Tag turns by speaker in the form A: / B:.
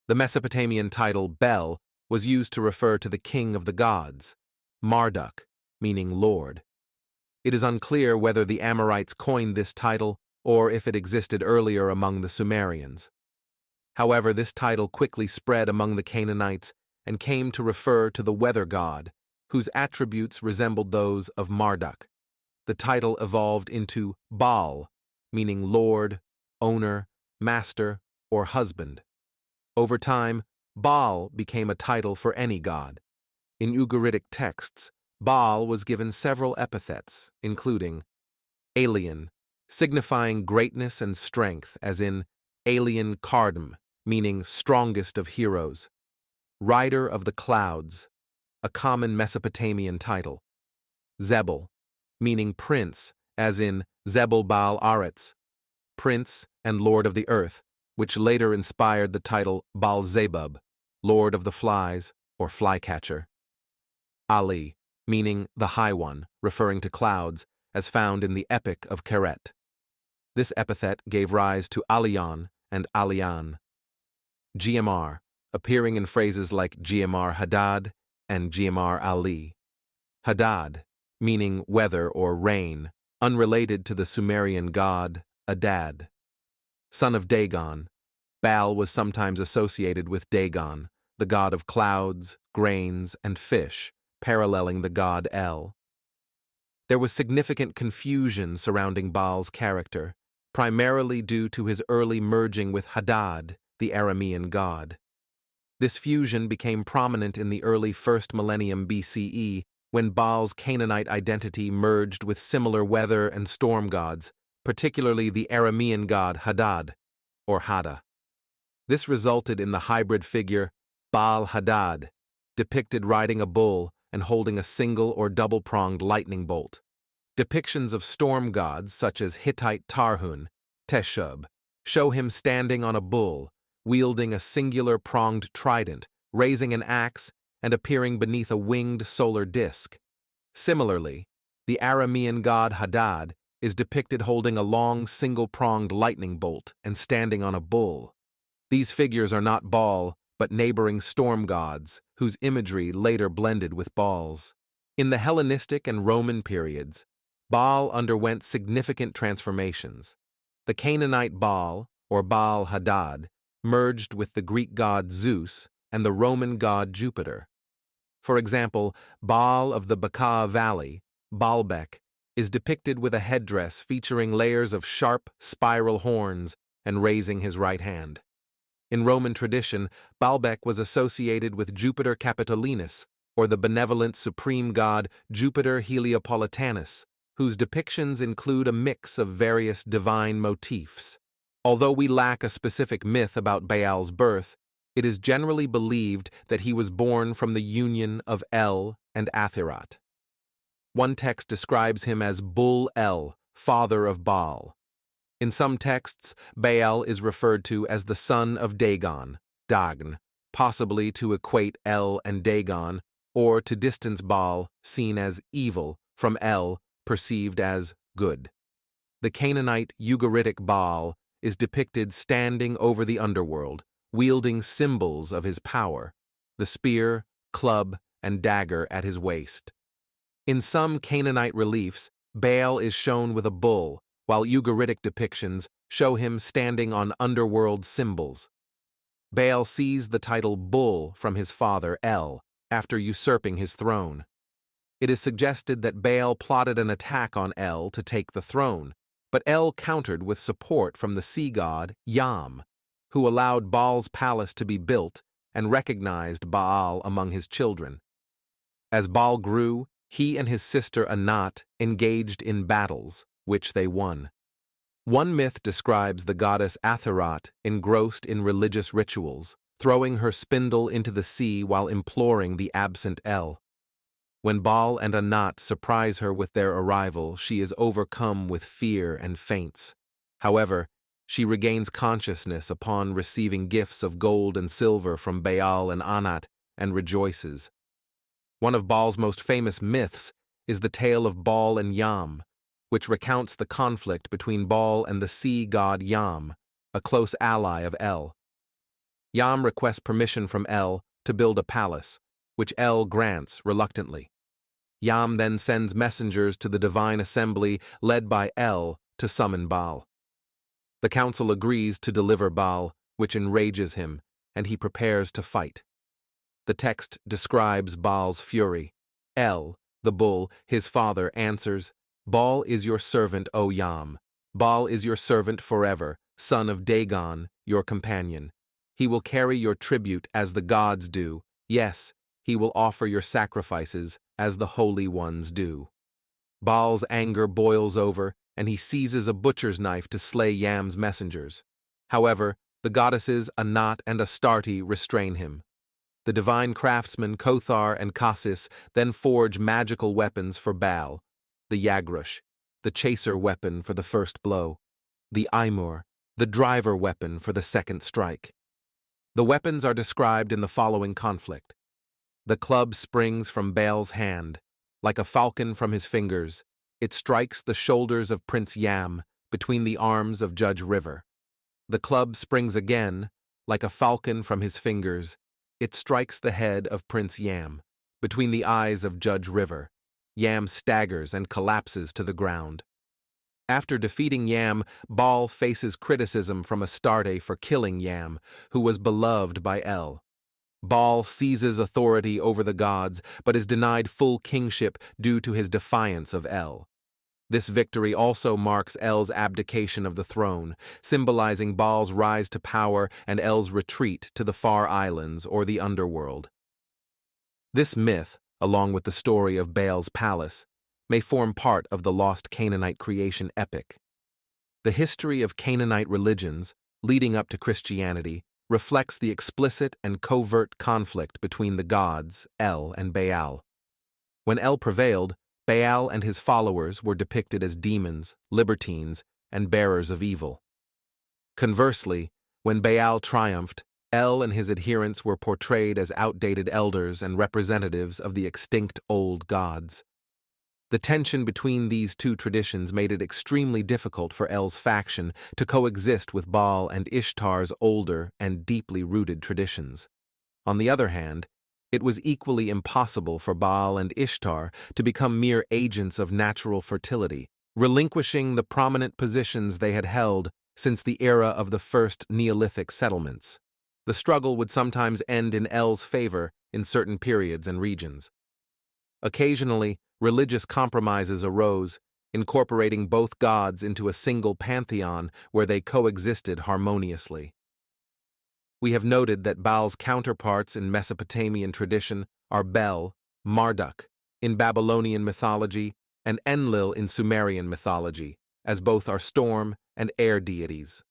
A: The Mesopotamian title Bel was used to refer to the king of the gods, Marduk, meaning Lord. It is unclear whether the Amorites coined this title or if it existed earlier among the Sumerians. However, this title quickly spread among the Canaanites and came to refer to the weather god, whose attributes resembled those of Marduk. The title evolved into Baal, meaning lord, owner, master, or husband. Over time, Baal became a title for any god. In Ugaritic texts, Baal was given several epithets, including alien, signifying greatness and strength, as in alien Kardm, meaning strongest of heroes, rider of the clouds, a common Mesopotamian title, Zebul, meaning prince, as in Zebul Baal Aretz, prince and lord of the earth, which later inspired the title Baal Zebub, lord of the flies or flycatcher. Ali, meaning the high one, referring to clouds, as found in the Epic of Keret. This epithet gave rise to Alion and Alian. GMR, appearing in phrases like GMR Hadad and GMR Ali. Hadad, meaning weather or rain, unrelated to the Sumerian god Adad. Son of Dagon, Baal was sometimes associated with Dagon, the god of clouds, grains, and fish, paralleling the god El. There was significant confusion surrounding Baal's character, primarily due to his early merging with Hadad, the Aramean god. This fusion became prominent in the early 1st millennium BCE when Baal's Canaanite identity merged with similar weather and storm gods, particularly the Aramean god Hadad, or Hada. This resulted in the hybrid figure Baal Hadad, depicted riding a bull and holding a single or double-pronged lightning bolt. Depictions of storm gods such as Hittite Tarhun, Teshub, show him standing on a bull, wielding a singular pronged trident, raising an axe, and appearing beneath a winged solar disk. Similarly, the Aramean god Hadad is depicted holding a long single-pronged lightning bolt and standing on a bull. These figures are not Baal, but neighboring storm gods, whose imagery later blended with Baal's. In the Hellenistic and Roman periods, Baal underwent significant transformations. The Canaanite Baal, or Baal Hadad, merged with the Greek god Zeus and the Roman god Jupiter. For example, Baal of the Bekaa Valley, Baalbek, is depicted with a headdress featuring layers of sharp, spiral horns and raising his right hand. In Roman tradition, Baalbek was associated with Jupiter Capitolinus, or the benevolent supreme god Jupiter Heliopolitanus, whose depictions include a mix of various divine motifs. Although we lack a specific myth about Baal's birth, it is generally believed that he was born from the union of El and Athirat. One text describes him as Bul El, father of Baal. In some texts, Baal is referred to as the son of Dagon, Dagn, possibly to equate El and Dagon, or to distance Baal, seen as evil, from El, perceived as good. The Canaanite Ugaritic Baal is depicted standing over the underworld, wielding symbols of his power, the spear, club, and dagger at his waist. In some Canaanite reliefs, Baal is shown with a bull, while Ugaritic depictions show him standing on underworld symbols. Baal seized the title Bull from his father El after usurping his throne. It is suggested that Baal plotted an attack on El to take the throne, but El countered with support from the sea god Yam, who allowed Baal's palace to be built and recognized Baal among his children. As Baal grew, he and his sister Anat engaged in battles, which they won. One myth describes the goddess Athirat engrossed in religious rituals, throwing her spindle into the sea while imploring the absent El. When Baal and Anat surprise her with their arrival, she is overcome with fear and faints. However, she regains consciousness upon receiving gifts of gold and silver from Baal and Anat and rejoices. One of Baal's most famous myths is the tale of Baal and Yam, which recounts the conflict between Baal and the sea god Yam, a close ally of El. Yam requests permission from El to build a palace, which El grants reluctantly. Yam then sends messengers to the divine assembly led by El to summon Baal. The council agrees to deliver Baal, which enrages him, and he prepares to fight. The text describes Baal's fury. El, the bull, his father, answers, "Baal is your servant, O Yam. Baal is your servant forever, son of Dagon, your companion. He will carry your tribute as the gods do. Yes, he will offer your sacrifices as the holy ones do." Baal's anger boils over, and he seizes a butcher's knife to slay Yam's messengers. However, the goddesses Anat and Astarte restrain him. The divine craftsmen Kothar and Cassis then forge magical weapons for Baal: the Yagrush, the chaser weapon for the first blow; the Aimur, the driver weapon for the second strike. The weapons are described in the following conflict. The club springs from Baal's hand. Like a falcon from his fingers, it strikes the shoulders of Prince Yam between the arms of Judge River. The club springs again, like a falcon from his fingers. It strikes the head of Prince Yam between the eyes of Judge River. Yam staggers and collapses to the ground. After defeating Yam, Baal faces criticism from Astarte for killing Yam, who was beloved by El. Baal seizes authority over the gods, but is denied full kingship due to his defiance of El. This victory also marks El's abdication of the throne, symbolizing Baal's rise to power and El's retreat to the far islands or the underworld. This myth, along with the story of Baal's palace, may form part of the lost Canaanite creation epic. The history of Canaanite religions, leading up to Christianity, reflects the explicit and covert conflict between the gods, El and Baal. When El prevailed, Baal and his followers were depicted as demons, libertines, and bearers of evil. Conversely, when Baal triumphed, El and his adherents were portrayed as outdated elders and representatives of the extinct old gods. The tension between these two traditions made it extremely difficult for El's faction to coexist with Baal and Ishtar's older and deeply rooted traditions. On the other hand, it was equally impossible for Baal and Ishtar to become mere agents of natural fertility, relinquishing the prominent positions they had held since the era of the first Neolithic settlements. The struggle would sometimes end in El's favor in certain periods and regions. Occasionally, religious compromises arose, incorporating both gods into a single pantheon where they coexisted harmoniously. We have noted that Baal's counterparts in Mesopotamian tradition are Bel, Marduk, in Babylonian mythology, and Enlil in Sumerian mythology, as both are storm and air deities.